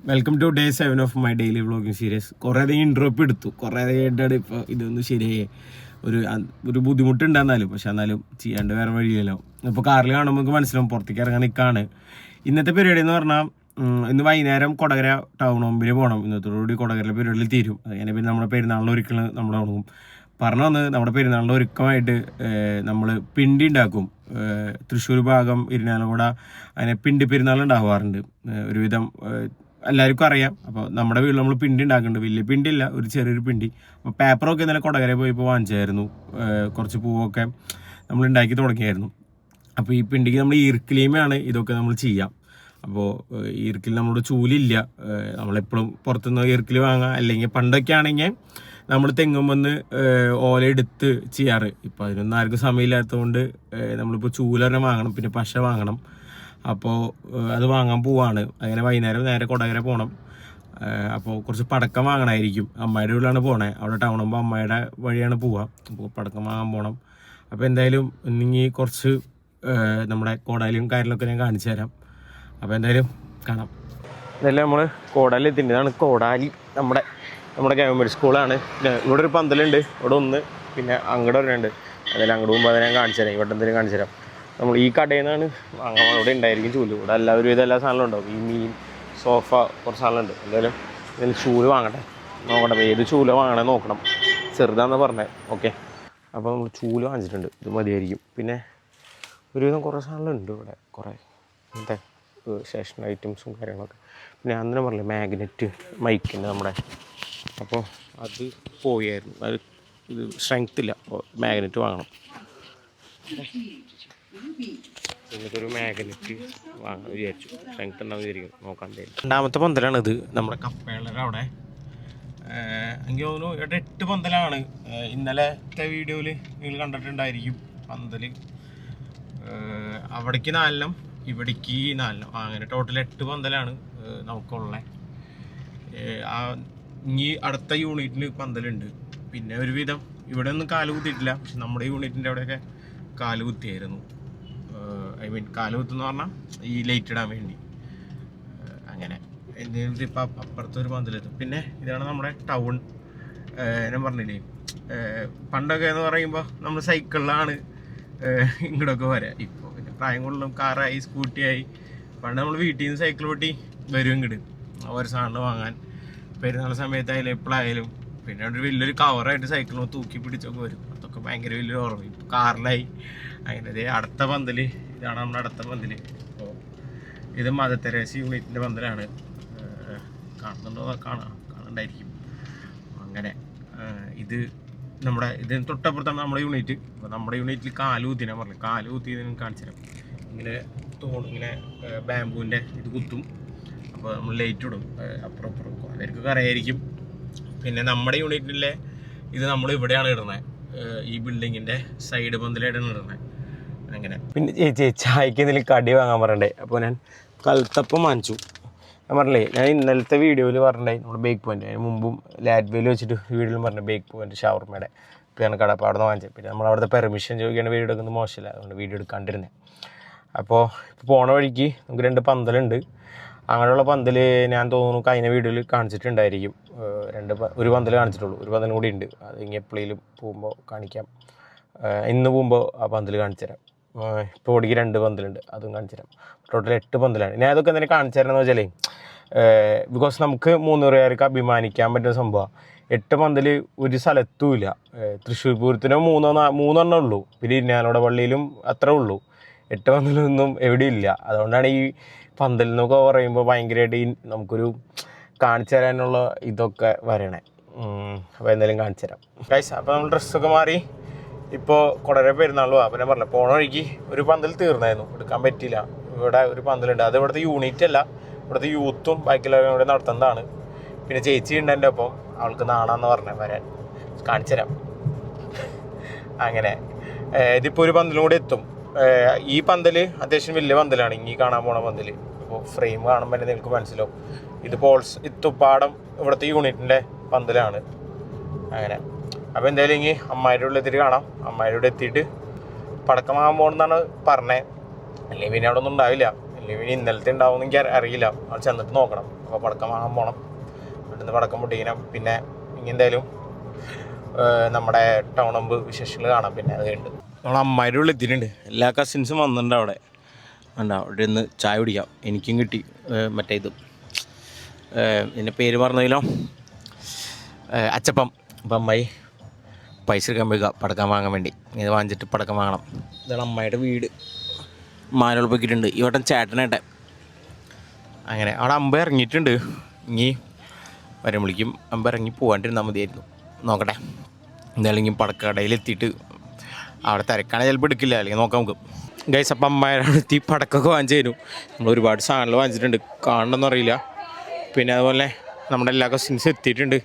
Welcome to day 7 of my daily vlogging series. കുറേ അധികം ഇൻട്രോപ്പ് എടുത്തു, കുറേ അധികം ഇപ്പോൾ ഇതൊന്നും ശരിയായി ഒരു ബുദ്ധിമുട്ടുണ്ടെന്നാലും, പക്ഷെ എന്നാലും ചെയ്യാണ്ട് വേറെ വഴിയല്ലോ. ഇപ്പോൾ കാറിൽ കാണുമ്പോൾ നമുക്ക് മനസ്സിലാവും പുറത്തേക്ക് ഇറങ്ങാൻ നിൽക്കുകയാണ്. ഇന്നത്തെ പരിപാടി എന്ന് പറഞ്ഞാൽ ഇന്ന് വൈകുന്നേരം കൊടകര ടൗൺ ഹോമിൽ പോകണം. ഇന്നത്തോടുകൂടി കൊടകരയിലെ പരിപാടിയിൽ തീരും. അങ്ങനെ പിന്നെ നമ്മുടെ പെരുന്നാളിൻ്റെ ഒരുക്കൾ നമ്മൾ തുടങ്ങും. പറഞ്ഞു വന്ന് നമ്മുടെ പെരുന്നാളിൻ്റെ ഒരുക്കമായിട്ട് നമ്മൾ പിണ്ടി ഉണ്ടാക്കും. തൃശ്ശൂർ ഭാഗം ഇരിഞ്ഞാലക്കുട അങ്ങനെ പിണ്ടി പെരുന്നാൾ ഉണ്ടാവാറുണ്ട് ഒരുവിധം, എല്ലാവർക്കും അറിയാം. അപ്പോൾ നമ്മുടെ വീട്ടിൽ നമ്മൾ പിണ്ടി ഉണ്ടാക്കുന്നുണ്ട്. വലിയ പിണ്ടി ഇല്ല, ഒരു ചെറിയൊരു പിണ്ടി. അപ്പോൾ പേപ്പറൊക്കെ ഇന്നലെ കൊടകര പോയപ്പോൾ വാങ്ങിച്ചായിരുന്നു. കുറച്ച് പൂവൊക്കെ നമ്മൾ ഉണ്ടാക്കി തുടങ്ങിയായിരുന്നു. അപ്പോൾ ഈ പിണ്ടിക്ക് നമ്മൾ ഈർക്കിലീമയാണ് ഇതൊക്കെ നമ്മൾ ചെയ്യാം. അപ്പോൾ ഈർക്കിൽ നമ്മുടെ ചൂലില്ല, നമ്മളെപ്പോഴും പുറത്തുനിന്ന് ഈർക്കിൽ വാങ്ങാം. അല്ലെങ്കിൽ പണ്ടൊക്കെ ആണെങ്കിൽ നമ്മൾ തെങ്ങും വന്ന് ഓല എടുത്ത് ചെയ്യാറ്. ഇപ്പോൾ അതിനൊന്നും ആർക്കും സമയമില്ലാത്തതുകൊണ്ട് നമ്മളിപ്പോൾ ചൂല തന്നെ വാങ്ങണം, പിന്നെ പശ വാങ്ങണം. അപ്പോൾ അത് വാങ്ങാൻ പോവാണ്. അങ്ങനെ വൈകുന്നേരം നേരെ കൊടകര പോകണം. അപ്പോൾ കുറച്ച് പടക്കം വാങ്ങണമായിരിക്കും. അമ്മയുടെ വീട്ടിലാണ് പോകണേ. അവിടെ ടൗൺ ആകുമ്പോൾ അമ്മയുടെ വഴിയാണ് പോവുക. അപ്പോൾ പടക്കം വാങ്ങാൻ പോകണം. അപ്പോൾ എന്തായാലും ഇന്നെങ്കിൽ കുറച്ച് നമ്മുടെ കോടാലിയും കാര്യങ്ങളൊക്കെ ഞാൻ കാണിച്ചു തരാം. അപ്പോൾ എന്തായാലും കാണാം. ഇതെല്ലാം നമ്മൾ കോടാലി എത്തിയിട്ടുണ്ട്. ഇതാണ് കോടാലി, നമ്മുടെ ഗവൺമെൻറ് സ്കൂളാണ്. ഇവിടെ ഒരു പന്തലുണ്ട്, ഇവിടെ ഒന്ന്, പിന്നെ അങ്ങോട്ട് ഒരെണ്ണുണ്ട്. എന്തായാലും അങ്ങോട്ട് പോകുമ്പോൾ അത് ഞാൻ കാണിച്ചു തരാം. ഇവിടെ എന്തെങ്കിലും കാണിച്ചു തരാം. നമ്മൾ ഈ കടയിൽ നിന്നാണ് വാങ്ങാൻ. ഇവിടെ ഉണ്ടായിരിക്കും ചൂല്. ഇവിടെ എല്ലാവരും എല്ലാ സാധനങ്ങളും ഉണ്ടാവും. ഈ മീൻ, സോഫ, കുറച്ച് സാധനമുണ്ട്. എന്തായാലും ചൂല് വാങ്ങട്ടെ, നോക്കട്ടെ ഏത് ചൂല വാങ്ങണേ നോക്കണം. ചെറുതാണെന്ന് പറഞ്ഞത്. ഓക്കെ, അപ്പോൾ നമ്മൾ ചൂല് വാങ്ങിച്ചിട്ടുണ്ട്. ഇത് മതിയായിരിക്കും. പിന്നെ ഒരുവിധം കുറേ സാധനങ്ങളുണ്ട് ഇവിടെ, കുറേ ഇങ്ങനത്തെ സ്റ്റേഷൻ ഐറ്റംസും കാര്യങ്ങളൊക്കെ. പിന്നെ അന്നേരം പറഞ്ഞില്ലേ മാഗ്നറ്റ് മൈക്കുണ്ട് നമ്മുടെ. അപ്പോൾ അത് പോയായിരുന്നു, അത് ഇത് സ്ട്രെങ്ത് ഇല്ല. അപ്പോൾ മാഗ്നറ്റ് വാങ്ങണം. ഇങ്ങനത്തൊരു മാഗ്നറ്റ് വാങ്ങാൻ വിചാരിച്ചു. സ്ട്രെങ്ത് ഉണ്ടാവും വിചാരിക്കും. നോക്കാൻ തരും. രണ്ടാമത്തെ പന്തലാണിത്, നമ്മുടെ കപ്പേളയുടെ അവിടെ. എനിക്ക് തോന്നുന്നു ഇവിടെ 8 പന്തലാണ്. ഇന്നലത്തെ വീഡിയോയിൽ നിങ്ങൾ കണ്ടിട്ടുണ്ടായിരിക്കും. പന്തൽ അവിടേക്ക് 4 ഇവിടേക്ക് 4, അങ്ങനെ ടോട്ടൽ 8 പന്തലാണ് നമുക്കുള്ളത്. ഇനി അടുത്ത യൂണിറ്റിൽ പന്തലുണ്ട്. പിന്നെ ഒരുവിധം ഇവിടെ ഒന്നും കാല് കുത്തിയിട്ടില്ല, പക്ഷെ നമ്മുടെ യൂണിറ്റിൻ്റെ അവിടെയൊക്കെ കാല് കുത്തിയായിരുന്നു. ഐ മീൻ കാല് കുത്തെന്ന് പറഞ്ഞാൽ ഈ ലൈറ്റ് ഇടാൻ വേണ്ടി. അങ്ങനെ എന്തെങ്കിലും ഇപ്പം അപ്പുറത്തൊരു പന്തലെത്തും. പിന്നെ ഇതാണ് നമ്മുടെ ടൗൺ. ഞാൻ പറഞ്ഞില്ലേ, പണ്ടൊക്കെ എന്ന് പറയുമ്പോൾ നമ്മൾ സൈക്കിളിലാണ് ഇങ്ങോട്ടൊക്കെ വരാം. ഇപ്പോൾ പിന്നെ പ്രായം കൂടുതലും കാറായി, സ്കൂട്ടിയായി. പണ്ട് നമ്മൾ വീട്ടിൽ നിന്ന് സൈക്കിൾ ഓട്ടി വരും ഇങ്ങോട്ട് ഓരോ സാധനം വാങ്ങാൻ. പെരുന്നാൾ സമയത്തായാലും എപ്പോഴായാലും. പിന്നെ ഒരു വലിയൊരു കവറായിട്ട് സൈക്കിളിൽ തൂക്കി പിടിച്ചൊക്കെ വരും. അതൊക്കെ ഭയങ്കര വലിയൊരു ഓർമ്മ. ഇപ്പോൾ കാറിലായി. അങ്ങനെ ഇതേ അടുത്ത പന്തൽ, ഇതാണ് നമ്മുടെ അടുത്ത പന്തൽ. അപ്പോൾ ഇത് മദർ തെരേസ യൂണിറ്റിൻ്റെ പന്തലാണ്. കാണുന്നുണ്ടോ? കാണണ്ടായിരിക്കും. അങ്ങനെ ഇത് ഇതിന് തൊട്ടപ്പുറത്താണ് നമ്മുടെ യൂണിറ്റ്. അപ്പോൾ നമ്മുടെ യൂണിറ്റിൽ കാല് കുത്തി, ഞാൻ പറഞ്ഞു കാല് കുത്തി കാണിച്ചു തരാം. ഇങ്ങനെ ഇങ്ങനെ ബാമ്പൂവിൻ്റെ ഇത് കുത്തും. അപ്പോൾ നമ്മൾ ലൈറ്റ് ഇടും അപ്പുറം അവർക്കൊക്കെ അറിയായിരിക്കും. പിന്നെ നമ്മുടെ യൂണിറ്റിലെ ഇത് നമ്മൾ ഇവിടെയാണ് ഇടുന്നത്, ഈ ബിൽഡിങ്ങിൻ്റെ സൈഡ് പന്തലായിട്ടാണ് ഇടുന്നത്. അങ്ങനെ പിന്നെ ചേച്ചി ചായക്ക് എന്തെങ്കിലും കടി വാങ്ങാൻ പറയണ്ടേ. അപ്പോൾ ഞാൻ കൽത്തപ്പം വാങ്ങിച്ചു. ഞാൻ പറഞ്ഞില്ലേ, ഞാൻ ഇന്നലത്തെ വീഡിയോയിൽ പറഞ്ഞിട്ടുണ്ടായി നമ്മുടെ ബേക്ക് പോയിൻ്റ്. അതിന് മുമ്പും ലാഡ്വേയിൽ വെച്ചിട്ട് വീഡിയോയിൽ പറഞ്ഞു ബേക്ക് പോയിൻ്റ് ഷവർമയുടെ ഇപ്പോഴാണ് കട. അപ്പോൾ അവിടെ നിന്ന് വാങ്ങിച്ചത്. പിന്നെ നമ്മളവിടുത്തെ പെർമിഷൻ ചോദിക്കുകയാണ്, വീഡിയോ എടുക്കുന്നത് മോശമില്ല, അതുകൊണ്ട് വീഡിയോ എടുക്കാണ്ടിരുന്നത്. അപ്പോൾ ഇപ്പോൾ പോണ വഴിക്ക് നമുക്ക് 2 പന്തലുണ്ട്. അങ്ങനെയുള്ള പന്തൽ ഞാൻ തോന്നുന്നു കഴിഞ്ഞ വീഡിയോയിൽ കാണിച്ചിട്ടുണ്ടായിരിക്കും. ഒരു പന്തൽ കാണിച്ചിട്ടുള്ളൂ, ഒരു പന്തലും കൂടി ഉണ്ട്. അത് ഇനി എപ്പോഴേലും പോകുമ്പോൾ കാണിക്കാം. ഇന്ന് പോകുമ്പോൾ ആ പന്തൽ കാണിച്ചു തരാം. ഇപ്പോൾ ഓടിക്ക് 2 പന്തലുണ്ട്, അതും കാണിച്ചു തരാം. ടോട്ടൽ 8 പന്തലാണ്. ഞാൻ അതൊക്കെ എന്തെങ്കിലും കാണിച്ചു തരാമെന്ന് വെച്ചാലേ, ബിക്കോസ് നമുക്ക് 300 അഭിമാനിക്കാൻ പറ്റുന്ന സംഭവമാണ്. 8 പന്തൽ ഒരു സ്ഥലത്തും ഇല്ല. തൃശ്ശൂർ പൂരത്തിന് 3 ഉള്ളൂ. പിന്നെ ഇരിഞ്ഞാലക്കുട പള്ളിയിലും അത്രേ ഉള്ളൂ. 8 പന്തലൊന്നും എവിടെയും ഇല്ല. അതുകൊണ്ടാണ് ഈ പന്തൽ എന്നൊക്കെ പറയുമ്പോൾ ഭയങ്കരമായിട്ട് നമുക്കൊരു കാണിച്ചു തരാനുള്ള ഇതൊക്കെ വരണേ. അപ്പോൾ എന്തായാലും കാണിച്ചു തരാം ഗൈസ്. അപ്പോൾ നമ്മൾ ഡ്രസ്സൊക്കെ മാറി ഇപ്പോൾ കൊടകര പെരുന്നാളും. അപ്പോൾ ഞാൻ പറഞ്ഞു പോണ വഴിക്ക് ഒരു പന്തൽ തീർന്നായിരുന്നു, എടുക്കാൻ പറ്റിയില്ല. ഇവിടെ ഒരു പന്തലുണ്ട്, അത് ഇവിടുത്തെ യൂണിറ്റ് അല്ല, ഇവിടുത്തെ യൂത്തും ബാക്കിയുള്ളവരും കൂടെ നടത്തുന്നതാണ്. പിന്നെ ചേച്ചി ഉണ്ട് എൻ്റെ ഒപ്പം, അവൾക്ക് നാണാന്ന് പറഞ്ഞാൽ വരാൻ. കാണിച്ചു തരാം. അങ്ങനെ ഇതിപ്പോൾ ഒരു പന്തലും കൂടി എത്തും. ഈ പന്തൽ അത്യാവശ്യം വലിയ പന്തലാണ്, ഇനി കാണാൻ പോണ പന്തൽ. അപ്പോൾ ഫ്രെയിം കാണുമ്പോൾ തന്നെ നിങ്ങൾക്ക് മനസ്സിലാവും. ഇത് ഇത്തുപ്പാടം ഇവിടുത്തെ യൂണിറ്റിൻ്റെ പന്തലാണ്. അങ്ങനെ അപ്പോൾ എന്തായാലും ഇനി അമ്മായിയുടെ ഉള്ളിൽ എത്തിയിട്ട് കാണാം. അമ്മായിയുടെ എത്തിയിട്ട് പടക്കം വാങ്ങാൻ പോകണമെന്നാണ് പറഞ്ഞത്. അല്ലെങ്കിൽ പിന്നെ അവിടെ ഒന്നും ഉണ്ടാവില്ല. ഇല്ലെങ്കിൽ ഇന്നലത്തെ ഉണ്ടാവും എനിക്ക് അറിയില്ല. അത് ചെന്നിട്ട് നോക്കണം. അപ്പോൾ പടക്കം വാങ്ങാൻ പോകണം. ഇവിടുന്ന് പടക്കം പൊട്ടിക്കണം. പിന്നെ ഇനി എന്തായാലും നമ്മുടെ ടൗണമ്പ് വിശേഷങ്ങൾ കാണാം. പിന്നെ അത് ഉണ്ട് നമ്മൾ അമ്മായിൻ്റെ ഉള്ളിൽ എത്തിയിട്ടുണ്ട്. എല്ലാ കസിൻസും വന്നിട്ടുണ്ട് അവിടെ. ഉണ്ടാവും അവിടെ നിന്ന് ചായ കുടിക്കാം. എനിക്കും കിട്ടി മറ്റേ ഇത് ഇതിൻ്റെ പേര് പറഞ്ഞതിലോ അച്ചപ്പം. അപ്പം അമ്മായി പൈസ എടുക്കാൻ പോയിക്കുക പടക്കം വാങ്ങാൻ വേണ്ടി. ഇത് വാങ്ങിച്ചിട്ട് പടക്കം വാങ്ങണം. ഇതാണ് അമ്മായിയുടെ വീട്. മാനോൾപ്പൊക്കിയിട്ടുണ്ട്. ഈ വട്ടം ചേട്ടനേട്ടെ. അങ്ങനെ അവിടെ അമ്പ ഇറങ്ങിയിട്ടുണ്ട്. ഇനി വരുമ്പോഴേക്കും അമ്പ ഇറങ്ങി പോകാണ്ടിരുന്നാൽ മതിയായിരുന്നു. നോക്കട്ടെ എന്തായാലും പടക്കടയിലെത്തിയിട്ട് അവിടെ തിരക്കാണെങ്കിൽ ചിലപ്പോൾ എടുക്കില്ല, അല്ലെങ്കിൽ നോക്കാം നമുക്ക്. ഗൈസ് അപ്പം അമ്മയുടെ എത്തി പടക്കമൊക്കെ വാങ്ങിച്ചു തരും. നമ്മൾ ഒരുപാട് സാധനങ്ങൾ വാങ്ങിച്ചിട്ടുണ്ട്, കാണണമെന്ന് അറിയില്ല. പിന്നെ അതുപോലെ നമ്മുടെ എല്ലാ കസിൻസും എത്തിയിട്ടുണ്ട്.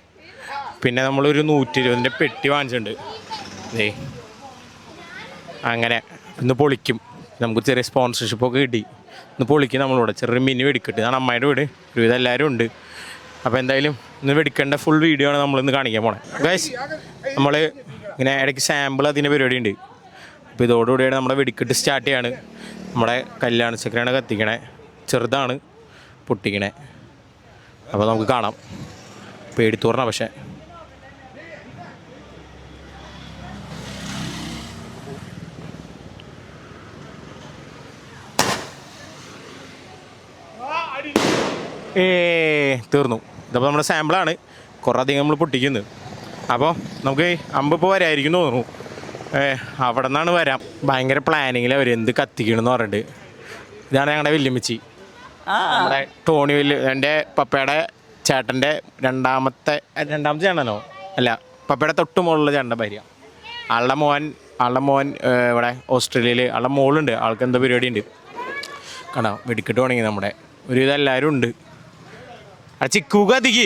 പിന്നെ നമ്മളൊരു 120 പെട്ടി വാങ്ങിച്ചിട്ടുണ്ട്. അങ്ങനെ ഇന്ന് പൊളിക്കും. നമുക്ക് ചെറിയ സ്പോൺസർഷിപ്പൊക്കെ കിട്ടി. ഇന്ന് പൊളിക്കും നമ്മളിവിടെ. ചെറിയൊരു മിനി വെടിക്കെട്ട്. ഇതാണ് അമ്മയുടെ വീട്. ഒരുവിധം എല്ലാവരും ഉണ്ട്. അപ്പോൾ എന്തായാലും ഇന്ന് വെടിക്കേണ്ട ഫുൾ വീഡിയോ ആണ് നമ്മളിന്ന് കാണിക്കാൻ പോണേ. ഗൈസ് നമ്മൾ ഇങ്ങനെ ഇടയ്ക്ക് സാമ്പിൾ അതിൻ്റെ പരിപാടി ഉണ്ട്. അപ്പോൾ ഇതോടുകൂടിയാണ് നമ്മുടെ വെടിക്കെട്ട് സ്റ്റാർട്ട് ചെയ്യാണ്. നമ്മുടെ കല്യാണ ചക്രയാണ് കത്തിക്കണേ. ചെറുതാണ് പൊട്ടിക്കണേ. അപ്പോൾ നമുക്ക് കാണാം. പേടിത്തൂറണം പക്ഷേ. തീർന്നു. ഇതപ്പോൾ നമ്മുടെ സാമ്പിളാണ്. കുറേ അധികം നമ്മൾ പൊട്ടിക്കുന്നത്. അപ്പോൾ നമുക്ക് അമ്പിപ്പോൾ വരായിരിക്കും തോന്നുന്നു. അവിടെ നിന്നാണ് വരാം. ഭയങ്കര പ്ലാനിങ്ങിൽ അവർ എന്ത് കത്തിക്കണമെന്ന് പറഞ്ഞിട്ട്. ഇതാണ് ഞങ്ങളുടെ വല്യമ്മച്ചി. നമ്മുടെ ടോണി എൻ്റെ പപ്പയുടെ ചേട്ടൻ്റെ രണ്ടാമത്തെ ചേട്ടനോ അല്ല, പപ്പയുടെ തൊട്ട് മുകളിലുള്ള ചേട്ടൻ്റെ ഭാര്യ. ആളുടെ മോൻ ഇവിടെ ഓസ്ട്രേലിയയിൽ. ആളുടെ മോളുണ്ട്. ആൾക്ക് എന്തോ പരിപാടി ഉണ്ട്. കണ്ടോ വെടിക്കെട്ട് തുടങ്ങി. നമ്മുടെ ഒരുവിധം എല്ലാവരും ഉണ്ട്. ആ ചിക്കു കത്തിക്ക്.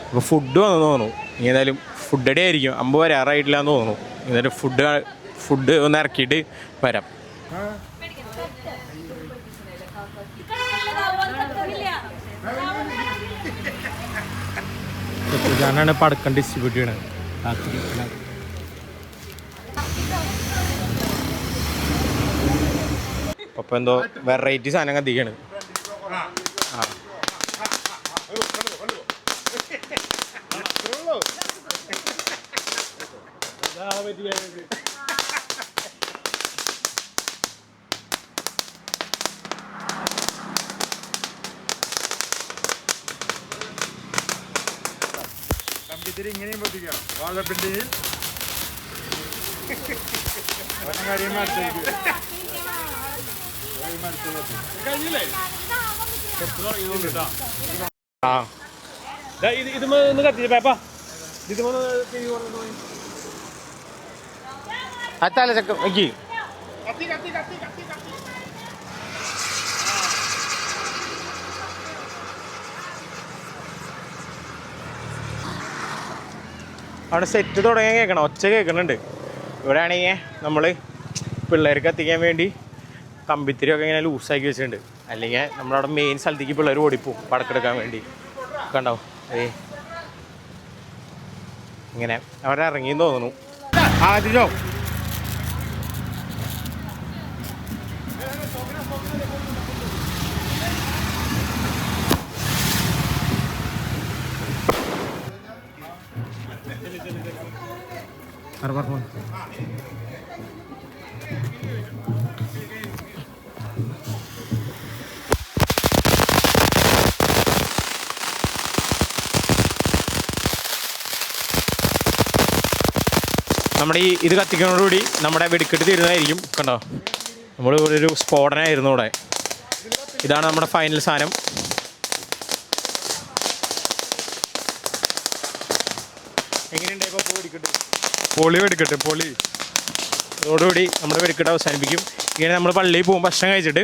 അപ്പോൾ ഫുഡ് വന്നു തോന്നുന്നു. ഇനി ഏതായാലും ഫുഡ് അടി ആയിരിക്കും. അമ്പ് വരാറായിട്ടില്ല എന്ന് തോന്നുന്നു. ഏതായാലും ഫുഡ് ഒന്ന് ഇറക്കിയിട്ട് വരാം. ഞാനാണ് പടക്കം ഡിസ്ട്രിബ്യൂട്ട് ചെയ്യണത്. അപ്പോൾ എന്തോ വെറൈറ്റി സാധനം കത്തിക്കാണ്. ഇങ്ങനെയും പൊട്ടിക്കാം. വാഴപ്പിണ്ടിയിൽ കാര്യം ഇതൊന്ന് കത്തിച്ച പേപ്പാ. അത്താല ചക്ക വയ്ക്കി. അവിടെ സെറ്റ് തുടങ്ങാൻ കേൾക്കണം. ഒച്ച കേൾക്കുന്നുണ്ട്. ഇവിടെ ആണെങ്കിൽ നമ്മൾ പിള്ളേർക്ക് കത്തിക്കാൻ വേണ്ടി കമ്പിത്തിരിയൊക്കെ ഇങ്ങനെ ലൂസാക്കി വെച്ചിട്ടുണ്ട്. അല്ലെങ്കിൽ നമ്മളവിടെ മെയിൻ സ്ഥലത്തേക്ക് പിള്ളേർ ഓടിപ്പോവും പടക്കെടുക്കാൻ വേണ്ടി. കണ്ടോ ഇങ്ങനെ അവരിറങ്ങിയെന്ന് തോന്നുന്നു. ആദ്യമോ നമ്മുടെ ഇത് കത്തിക്കുന്നതോടുകൂടി നമ്മുടെ വെടിക്കെട്ട് തീരുന്നതായിരിക്കും. കണ്ടോ നമ്മൾ ഒരു സ്ഫോടനമായിരുന്നു ഇവിടെ. ഇതാണ് നമ്മുടെ ഫൈനൽ സാധനം. എങ്ങനെയുണ്ടായി ഇപ്പോൾ വെടിക്കെട്ട്? പൊളി വെടിക്കെട്ട്, പൊളി. അതോടുകൂടി നമ്മുടെ വെടിക്കെട്ട് അവസാനിപ്പിക്കും. ഇങ്ങനെ നമ്മൾ പള്ളിയിൽ പോകും ഭക്ഷണം കഴിച്ചിട്ട്.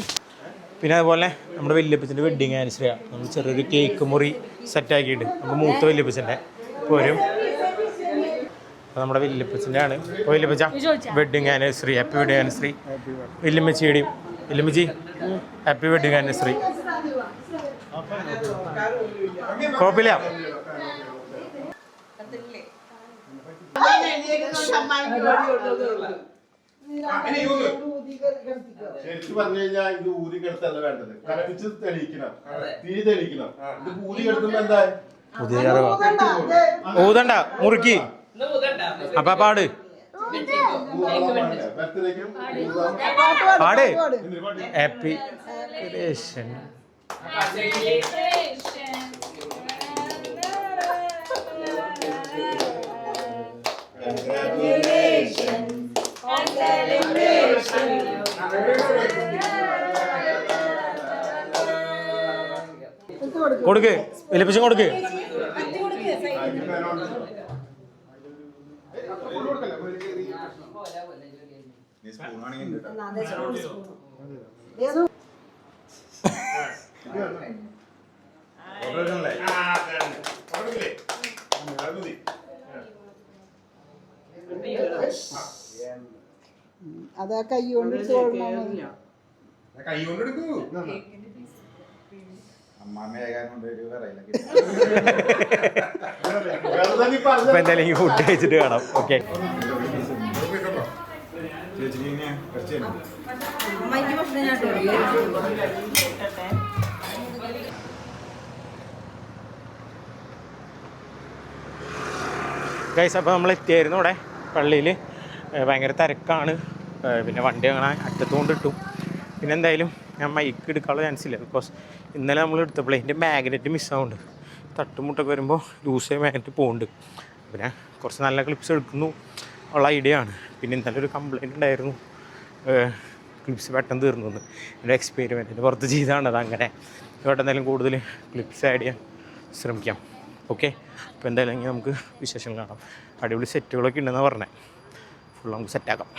പിന്നെ അതുപോലെ നമ്മുടെ വല്യപ്പച്ചൻ്റെ വെഡ്ഡിങ് ആനിവേഴ്സറിയാണ്. നമ്മൾ ചെറിയൊരു കേക്ക് മുറി സെറ്റാക്കിയിട്ട് നമ്മൾ മൂത്ത വല്യപ്പച്ചൻ്റെ പോരും. അപ്പോൾ നമ്മുടെ വല്യപ്പച്ചൻ്റെ ആണ്. അപ്പോൾ വല്യപ്പച്ച wedding anniversary, happy wedding anniversary. വല്യമ്മച്ചിയുടെയും. വല്യമ്മച്ചി ഹാപ്പി വെഡ്ഡിങ് ആനിവേഴ്സറി. കുഴപ്പമില്ല. ശരിക്കും പറഞ്ഞു കഴിഞ്ഞാൽ ഇത് ഊതി കിടത്തല്ല വേണ്ടത്, കത്തിച്ച് തെളിയിക്കണം, തീ തെളിയിക്കണം. ഇത് ഊതി കിടത്തുമ്പോ എന്താ ഊതണ്ട, മുറുക്കി അപ്പൊ പാട് പാട് ഹാപ്പി കൊടുക്ക്, വിലപ്പിച്ചും കൊടുക്ക്. അതാ കൈ കൊണ്ട് കൈ കൊണ്ട് എടുക്കൂ. ഇപ്പൊ എന്തായാലും ഈ ഫുഡ് കഴിച്ചിട്ട് കാണാം. ഓക്കെ, ഗൈസ്, അപ്പോൾ നമ്മൾ എത്തിയായിരുന്നു ഇവിടെ പള്ളിയിൽ. ഭയങ്കര തിരക്കാണ്, പിന്നെ വണ്ടി അങ്ങനെ അറ്റത്തുകൊണ്ട് ഇട്ടു. പിന്നെ എന്തായാലും ഞാൻ മൈക്ക് എടുക്കാനുള്ള ചാൻസ് ഇല്ല, ബിക്കോസ് ഇന്നലെ നമ്മൾ എടുത്തപ്പോഴേ എൻ്റെ മാഗ്നറ്റ് മിസ്സാവുന്നുണ്ട്. തട്ടുമുട്ടൊക്കെ വരുമ്പോൾ ലൂസ് ആയി മാഗ്നറ്റ് പോകുന്നുണ്ട്. പിന്നെ കുറച്ച് നല്ല ക്ലിപ്സ് എടുക്കുന്നു ഉള്ള ഐഡിയ ആണ്. പിന്നെ ഇന്നലെ ഒരു കംപ്ലയിൻ്റ് ഉണ്ടായിരുന്നു, ക്ലിപ്സ് പെട്ടെന്ന് തീർന്നു. എൻ്റെ എക്സ്പെരിമെൻറ്റിൻ്റെ പുറത്ത് ചെയ്താണ് അത്. അങ്ങനെ ഇവിടെ എന്തായാലും കൂടുതൽ ക്ലിപ്സ് ആഡ് ചെയ്യാൻ ശ്രമിക്കാം. ഓക്കെ, അപ്പോൾ എന്തായാലും ഇങ്ങനെ നമുക്ക് വിശേഷങ്ങൾ കാണാം. അടിപൊളി സെറ്റുകളൊക്കെ ഉണ്ടെന്ന് പറഞ്ഞത്, ഫുൾ നമുക്ക് സെറ്റാക്കാം.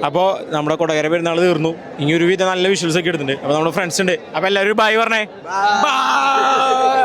അപ്പോൾ നമ്മുടെ കൊടകര പെരുന്നാൾ തീർന്നു. ഇനി ഒരുവിധം നല്ല വിഷ്വൽസ് ഒക്കെ എടുത്തിട്ടുണ്ട്. അപ്പോൾ നമ്മുടെ ഫ്രണ്ട്സ് ഉണ്ട്. അപ്പോൾ എല്ലാവരും ബൈ പറഞ്ഞേ. ബൈ.